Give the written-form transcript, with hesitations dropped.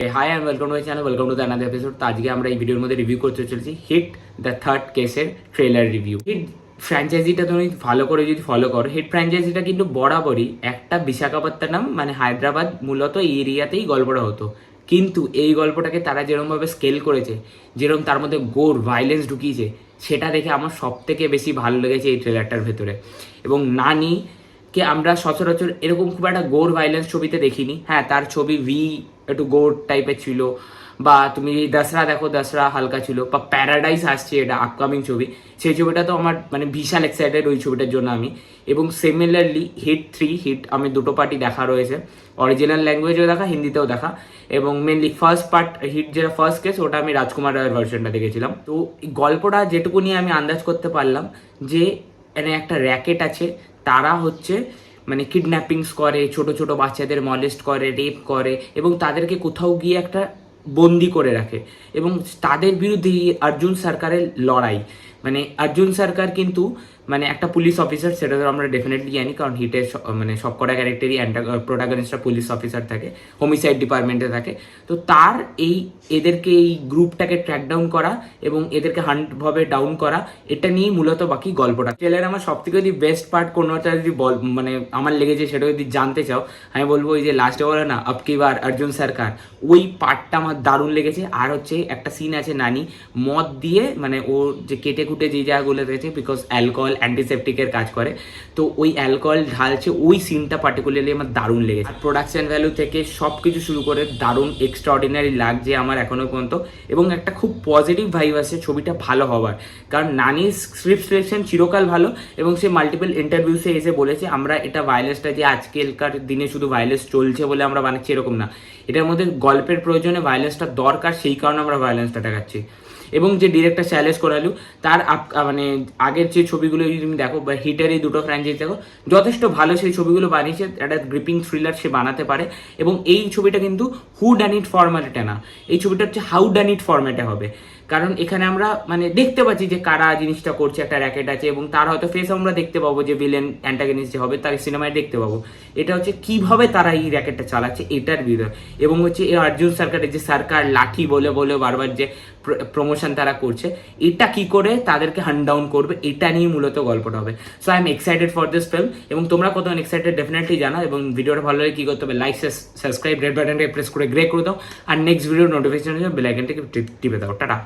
High and welcome to my channel, welcome to the another episode. তো আজকে আমরা এই ভিডিওর মধ্যে রিভিউ করতে চলেছি হিট দ্য থার্ড কেসের ট্রেলার রিভিউ। হিট ফ্র্যাঞ্চাইজিটা তুমি ভালো করে যদি ফলো করো, হিট ফ্র্যাঞ্চাইজিটা কিন্তু বরাবরই একটা বিশাখাপত্তনম মানে হায়দ্রাবাদ মূলত এই এরিয়াতেই গল্পটা হতো। কিন্তু এই গল্পটাকে তারা যেরকমভাবে স্কেল করেছে, যেরকম তার মধ্যে গোর ভাইলেন্স ঢুকিয়েছে, সেটা দেখে আমার সব থেকে বেশি ভালো লেগেছে এই ট্রেলারটার ভেতরে। এবং নানি কে আমরা সচরাচর এরকম খুব একটা গোর ভাইলেন্স ছবিতে দেখিনি। হ্যাঁ, তার ছবি একটু গোর টাইপের ছিল, বা তুমি দশরা দেখো, দশরা হালকা ছিল, বা প্যারাডাইস আসছে, এটা আপকামিং ছবি, সেই ছবিটা তো আমার মানে বিশাল এক্সাইটেড ওই ছবিটার জন্য আমি। এবং সিমিলারলি হিট আমি দুটো পার্টি দেখা রয়েছে, অরিজিনাল ল্যাঙ্গুয়েজেও দেখা, হিন্দিতেও দেখা। এবং মেনলি ফার্স্ট পার্ট হিট যেটা ফার্স্ট কেস, ওটা আমি রাজকুমার রায়ের ভার্সনটা দেখেছিলাম। তো এই গল্পটা যেটুকু নিয়ে আমি আন্দাজ করতে পারলাম যে মানে একটা র্যাকেট আছে, তারা হচ্ছে মানে কিডন্যাপিংস করে, ছোট ছোট বাচ্চাদের মলেস্ট করে, রেপ করে, এবং তাদেরকে কোথাও গিয়ে একটা বন্দি করে রাখে। এবং তাদের বিরুদ্ধে অর্জুন সরকারের লড়াই, মানে অর্জুন সরকার কিন্তু মানে একটা পুলিশ অফিসার, সেটা তো আমরা ডেফিনেটলি জানি, কারণ হিটের মানে সবকটা ক্যারেক্টারই প্রোটাগনিস্টরা পুলিশ অফিসার থাকে, হোমিসাইড ডিপার্টমেন্টে থাকে। তো তার এদেরকে এই গ্রুপটাকে ট্র্যাক ডাউন করা এবং এদেরকে হান্টভাবে ডাউন করা, এটা নিয়েই মূলত বাকি গল্পটা। ট্রেলার আমার সব থেকে যদি বেস্ট পার্ট কোনোটা যদি মানে আমার লেগেছে, সেটা যদি জানতে চাও, আমি বলবো ওই যে লাস্টে বলে না আবকি বার অর্জুন সরকার, ওই পার্টটা আমার দারুণ লেগেছে। আর হচ্ছে একটা সিন আছে, নানি মদ দিয়ে মানে ও যে কেটে কুটে যে জায়গাগুলো রয়েছে, বিকজ অ্যালকোহল অ্যান্টিসেপটিকের কাজ করে, তো ওই অ্যালকোহল ঢালছে, ওই সিনটা পার্টিকুলারলি আমার দারুণ লেগেছে। প্রোডাকশন ভ্যালু থেকে সব কিছু শুরু করে দারুণ এক্সট্রাঅর্ডিনারি লাগছে আমার এখনো পর্যন্ত। এবং একটা খুব পজিটিভ ভাইব আছে ছবিটা ভালো হওয়ার, কারণ নানির স্ক্রিপ্ট সিলেকশন চিরকাল ভালো। এবং সে মাল্টিপল ইন্টারভিউসে এসে বলেছে আমরা এটা ভায়োলেন্সটা যে আজকালকার দিনে শুধু ভায়োলেন্স চলছে বলে আমরা বানাচ্ছি এরকম না, এটার মধ্যে গল্পের প্রয়োজনে ভায়োলেন্সটা দরকার, সেই কারণে আমরা ভায়োলেন্সটা দেখাচ্ছি। এবং যে ডিরেক্টর শৈলেশ কোরালু, তার মানে আগের যে ছবিগুলো যদি তুমি দেখো, বা হিটের এই দুটো ফ্র্যাঞ্চাইজি দেখো, যথেষ্ট ভালো সেই ছবিগুলো বানিয়েছে। একটা গ্রিপিং থ্রিলার সে বানাতে পারে। এবং এই ছবিটা কিন্তু হু ডান ইট ফরম্যাটে না, এই ছবিটা হচ্ছে হাউ ডান ইট ফরম্যাটে হবে। কারণ এখানে আমরা মানে দেখতে পাচ্ছি যে কারা জিনিসটা করছে, একটা র্যাকেট আছে, এবং তার হয়তো ফেস আমরা দেখতে পাবো, যে ভিলেন অ্যান্টাগনিস্ট যে হবে তার সিনেমায় দেখতে পাবো। এটা হচ্ছে কিভাবে তারা এই র্যাকেটটা চালাচ্ছে এটার ভিতর। এবং হচ্ছে এই অর্জুন সরকারের যে সরকার লাঠি বলে বলে বারবার যে প্রমোশন তারা করছে, এটা কি করে তাদেরকে হান্ট ডাউন করবে, এটা নিয়ে মূলত গল্পটা হবে। So I am excited for this film. এবং তোমরা কত এক্সাইটেড ডেফিনেটলি জানাও। এবং ভিডিওটা ভালো লাগে কী করতে হবে, লাইক সাবস্ক্রাইব রেড বাটনটাকে প্রেস করে গ্রে করে দাও। আর নেক্সট ভিডিও নোটিফিকেশন বেল আইকনটাকে টিপে দাও। টাটা।